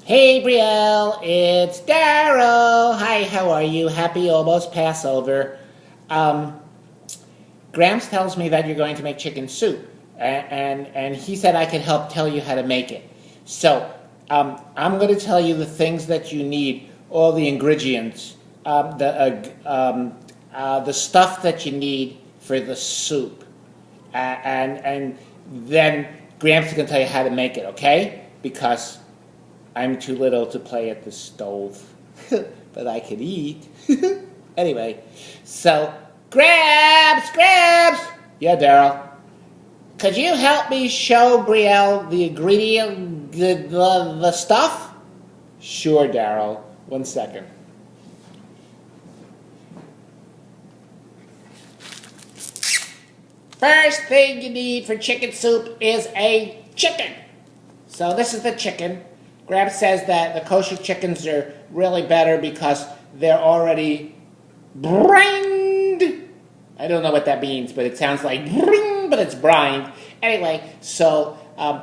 Hey Brielle, it's Daryl. Hi, how are you? Happy almost Passover. Um, Gramps tells me that you're going to make chicken soup, and he said I could help tell you how to make it. So I'm going to tell you the things that you need, all the ingredients, the stuff that you need for the soup, and then Gramps is going to tell you how to make it. Okay? Because I'm too little to play at the stove, but I can eat. Anyway, so Grabs! Yeah, Daryl. Could you help me show Brielle the ingredient, the stuff? Sure, Daryl. 1 second. First thing you need for chicken soup is a chicken. So this is the chicken. Grab says that the kosher chickens are really better because they're already brined. I don't know what that means, but it sounds like bring, but it's brined. Anyway, so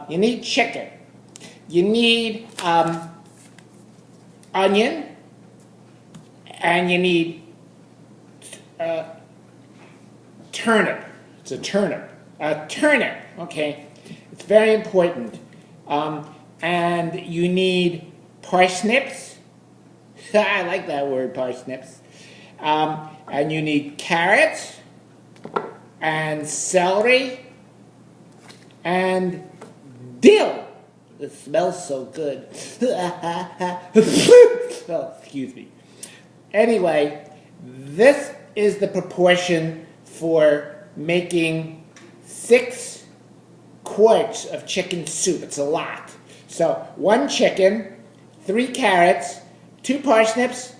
you need chicken. You need onion, and you need turnip. It's a turnip. A turnip, okay? It's very important. And you need parsnips. I like that word, parsnips. And you need carrots and celery and dill. It smells so good. Oh, excuse me. Anyway, this is the proportion for making 6 quarts of chicken soup. It's a lot. So 1 chicken, 3 carrots, 2 parsnips,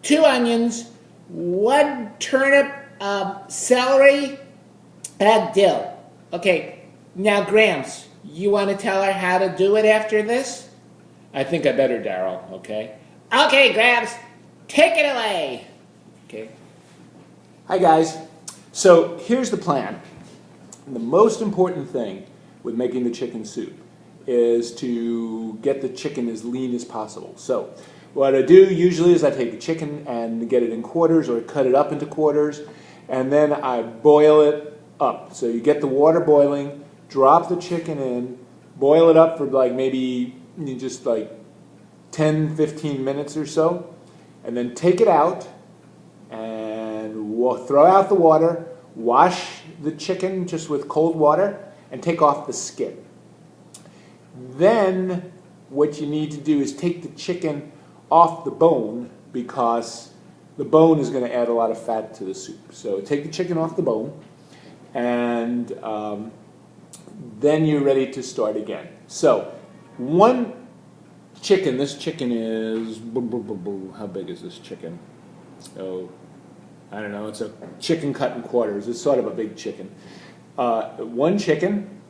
2 onions, 1 turnip, celery, and dill. Okay, now Gramps, you want to tell her how to do it after this? I think I better, Daryl, okay? Okay, Gramps, take it away. Okay. Hi guys. So here's the plan. The most important thing with making the chicken soup is to get the chicken as lean as possible. So what I do usually is I take the chicken and get it in quarters or cut it up into quarters, and then I boil it up. So you get the water boiling, drop the chicken in, boil it up for like maybe just like 10-15 minutes or so, and then take it out and throw out the water, wash the chicken just with cold water, and take off the skin. Then what you need to do is take the chicken off the bone, because the bone is going to add a lot of fat to the soup. So take the chicken off the bone, and then you're ready to start again. So 1 chicken, this chicken is, how big is this chicken? Oh, I don't know, it's a chicken cut in quarters. It's sort of a big chicken. 1 chicken,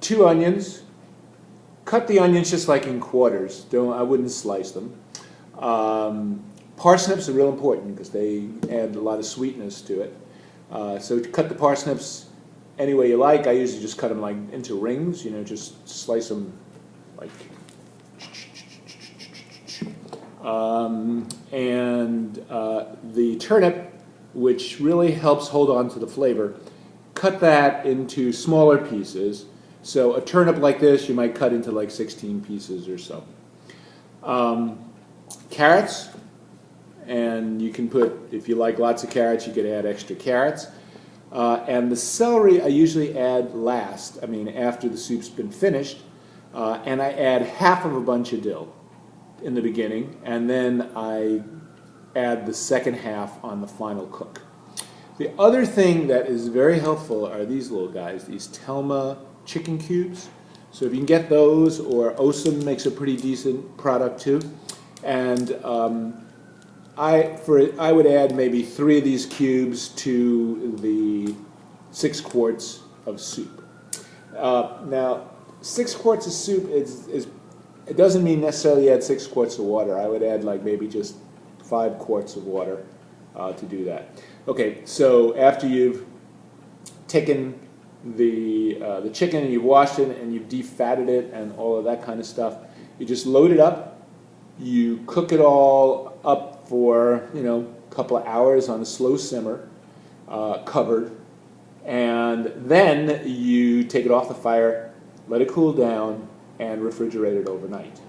2 onions. Cut the onions just like in quarters. I wouldn't slice them. Parsnips are real important because they add a lot of sweetness to it. So cut the parsnips any way you like. I usually just cut them like into rings, just slice them like. And the turnip, which really helps hold on to the flavor, cut that into smaller pieces. So a turnip like this, you might cut into like 16 pieces or so. Carrots, and you can put, if you like lots of carrots, you could add extra carrots. And the celery I usually add last, after the soup's been finished, and I add half of a bunch of dill in the beginning, and then I add the second half on the final cook. The other thing that is very helpful are these little guys, these Telma chicken cubes. So if you can get those, or Osem makes a pretty decent product too. And I would add maybe 3 of these cubes to the 6 quarts of soup. Now, 6 quarts of soup it doesn't mean necessarily add 6 quarts of water. I would add like maybe just 5 quarts of water to do that. Okay, so after you've taken the chicken and you've washed it and you've defatted it and all of that kind of stuff, You just load it up. You cook it all up for, a couple of hours on a slow simmer, covered. And then you take it off the fire, let it cool down, and refrigerate it overnight.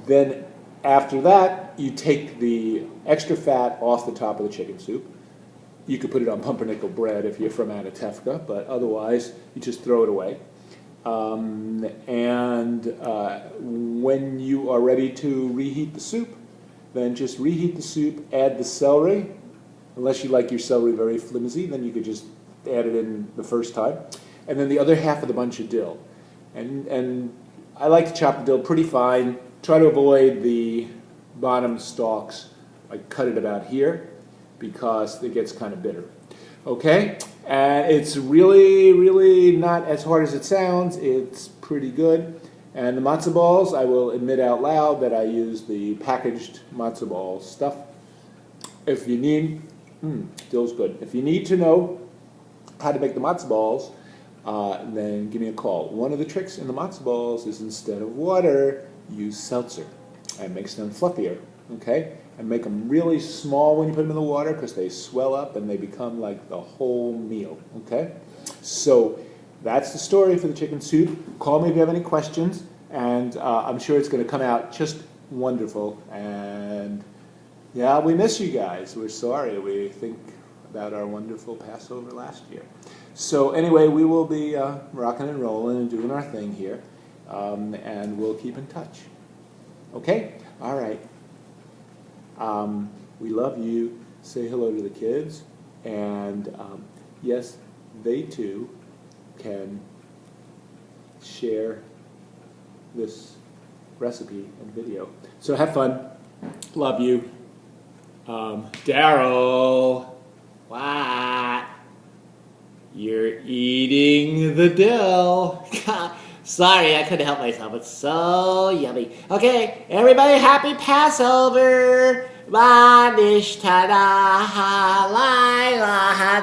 Then after that, you take the extra fat off the top of the chicken soup. You could put it on pumpernickel bread if you're from Anatevka, but otherwise you just throw it away. When you are ready to reheat the soup, then just reheat the soup, add the celery. Unless you like your celery very flimsy, then you could just add it in the first time. And then the other half of the bunch of dill. And I like to chop the dill pretty fine. Try to avoid the bottom stalks. I cut it about here because it gets kind of bitter. Okay? And it's really, really not as hard as it sounds. It's pretty good. And the matzo balls, I will admit out loud that I use the packaged matzo ball stuff. If you need, dill's good. If you need to know how to make the matzo balls, then give me a call. One of the tricks in the matzo balls is instead of water, use seltzer. It makes them fluffier, okay? And make them really small when you put them in the water because they swell up and they become like the whole meal, okay? So that's the story for the chicken soup. Call me if you have any questions, and I'm sure it's going to come out just wonderful. And yeah, we miss you guys. We're sorry. We think about our wonderful Passover last year. So anyway, we will be rocking and rolling and doing our thing here, and we'll keep in touch. Okay? All right. We love you. Say hello to the kids. And yes, they too can share this recipe and video. So have fun. Love you. Daryl. What? You're eating the dill. Sorry, I couldn't help myself. It's so yummy. Okay, everybody, happy Passover. Ba nishtada ha la la ha